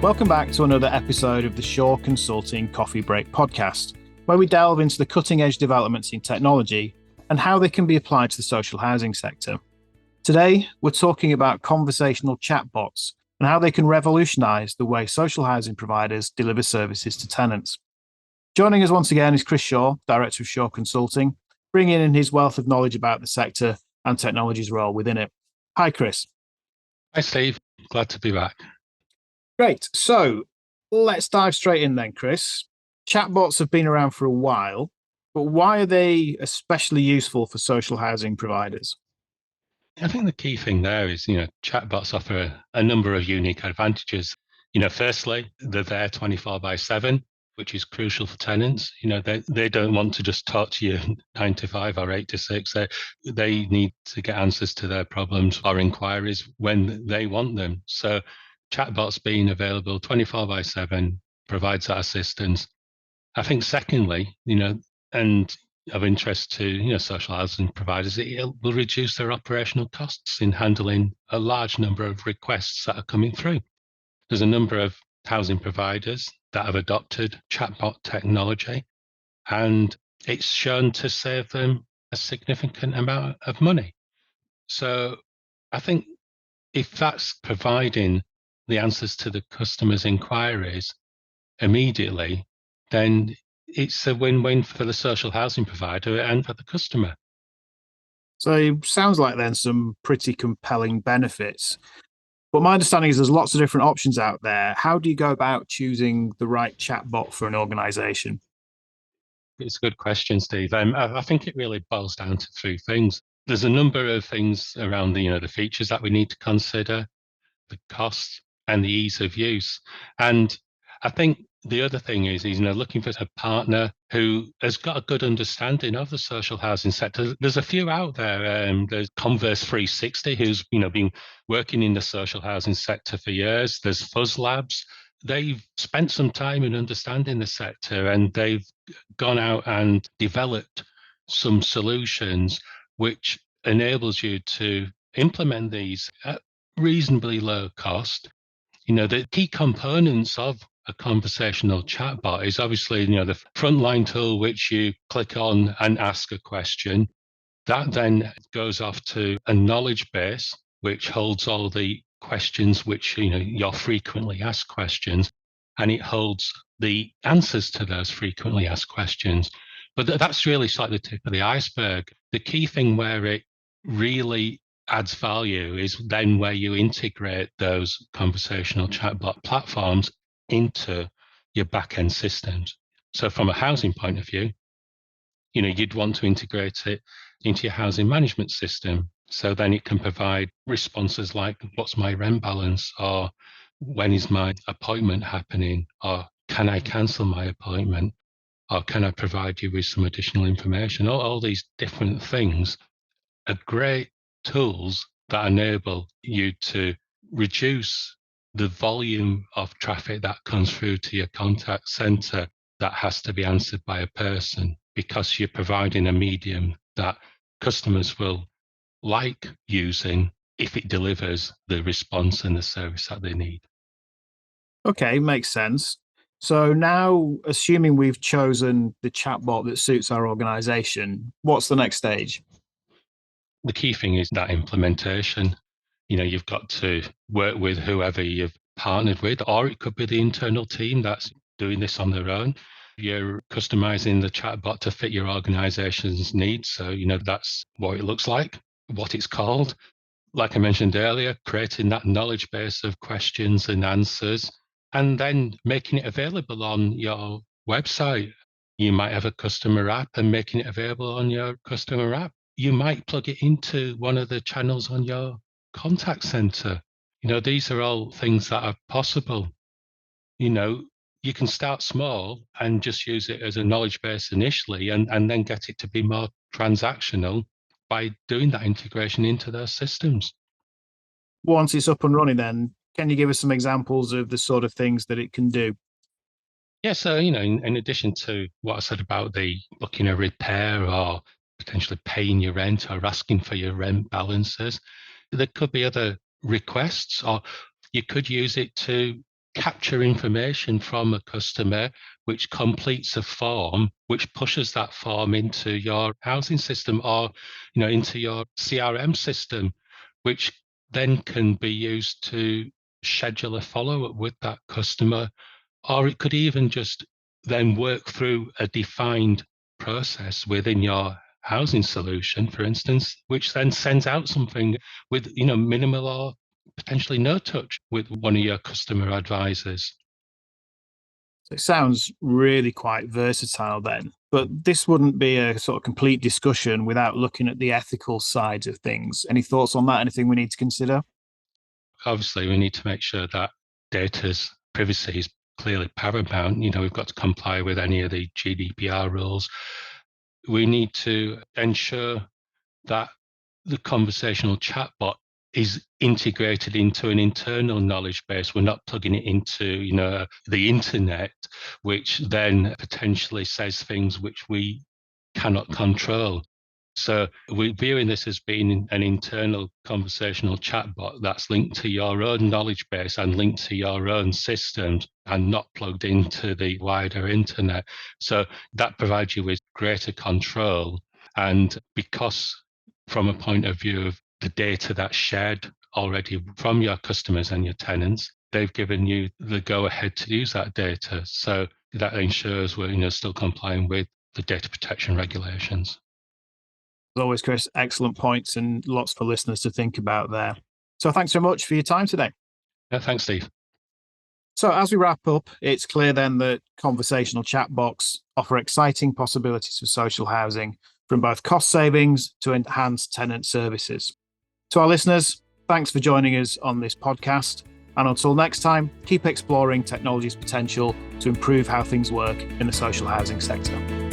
Welcome back to another episode of the Shaw Consulting Coffee Break podcast, where we delve into the cutting-edge developments in technology and how they can be applied to the social housing sector. Today, we're talking about conversational chatbots and how they can revolutionize the way social housing providers deliver services to tenants. Joining us once again is Chris Shaw, Director of Shaw Consulting, bringing in his wealth of knowledge about the sector and technology's role within it. Hi, Chris. Hi, Steve. Glad to be back. Great. So let's dive straight in then, Chris. Chatbots have been around for a while, but why are they especially useful for social housing providers? I think the key thing there is, chatbots offer a number of unique advantages. Firstly, they're there 24/7, which is crucial for tenants. They don't want to just talk to you 9 to 5 or 8 to 6. They need to get answers to their problems or inquiries when they want them. So chatbots being available 24/7 provides that assistance. I think secondly, and of interest to social housing providers, it will reduce their operational costs in handling a large number of requests that are coming through. There's a number of housing providers that have adopted chatbot technology, and it's shown to save them a significant amount of money. So I think if that's providing the answers to the customer's inquiries immediately, then it's a win-win for the social housing provider and for the customer. So it sounds like then some pretty compelling benefits. But my understanding is there's lots of different options out there. How do you go about choosing the right chatbot for an organization? It's a good question, Steve. I think it really boils down to three things. There's a number of things around the features that we need to consider, the cost and the ease of use. And I think the other thing is looking for a partner who has got a good understanding of the social housing sector. There's a few out there. There's Converse 360, who's been working in the social housing sector for years. There's Fuzz Labs. They've spent some time in understanding the sector, and they've gone out and developed some solutions which enables you to implement these at reasonably low cost. The key components of a conversational chatbot is obviously, the frontline tool, which you click on and ask a question. That then goes off to a knowledge base, which holds all the questions, which, your frequently asked questions, and it holds the answers to those frequently asked questions. But that's really sort of the tip of the iceberg. The key thing where it really adds value is then where you integrate those conversational chatbot platforms into your back-end systems. So from a housing point of view, you'd want to integrate it into your housing management system. So then it can provide responses like, what's my rent balance? Or when is my appointment happening? Or can I cancel my appointment? Or can I provide you with some additional information? All these different things are great tools that enable you to reduce the volume of traffic that comes through to your contact center that has to be answered by a person, because you're providing a medium that customers will like using if it delivers the response and the service that they need. Okay, makes sense. So now, assuming we've chosen the chatbot that suits our organization, what's the next stage? The key thing is that implementation. You've got to work with whoever you've partnered with, or it could be the internal team that's doing this on their own. You're customizing the chatbot to fit your organization's needs. So, that's what it looks like, what it's called. Like I mentioned earlier, creating that knowledge base of questions and answers, and then making it available on your website. You might have a customer app and making it available on your customer app. You might plug it into one of the channels on your contact center. These are all things that are possible. You can start small and just use it as a knowledge base initially, and then get it to be more transactional by doing that integration into those systems. Once it's up and running, then, can you give us some examples of the sort of things that it can do? Yeah, so, in addition to what I said about the booking a repair or potentially paying your rent or asking for your rent balances, there could be other requests, or you could use it to capture information from a customer, which completes a form, which pushes that form into your housing system or, into your CRM system, which then can be used to schedule a follow-up with that customer, or it could even just then work through a defined process within your housing solution, for instance, which then sends out something with, minimal or potentially no touch with one of your customer advisors. So it sounds really quite versatile then, but this wouldn't be a sort of complete discussion without looking at the ethical sides of things. Any thoughts on that? Anything we need to consider? Obviously, we need to make sure that data's privacy is clearly paramount. We've got to comply with any of the GDPR rules. We need to ensure that the conversational chatbot is integrated into an internal knowledge base. We're not plugging it into, the internet, which then potentially says things which we cannot control. So we're viewing this as being an internal conversational chatbot that's linked to your own knowledge base and linked to your own systems and not plugged into the wider internet. So that provides you with greater control. And because from a point of view of the data that's shared already from your customers and your tenants, they've given you the go-ahead to use that data. So that ensures we're still complying with the data protection regulations. As always, Chris, excellent points and lots for listeners to think about there. So thanks so much for your time today. Yeah, thanks, Steve. So as we wrap up, it's clear then that conversational chatbots offer exciting possibilities for social housing, from both cost savings to enhanced tenant services. To our listeners, thanks for joining us on this podcast. And until next time, keep exploring technology's potential to improve how things work in the social housing sector.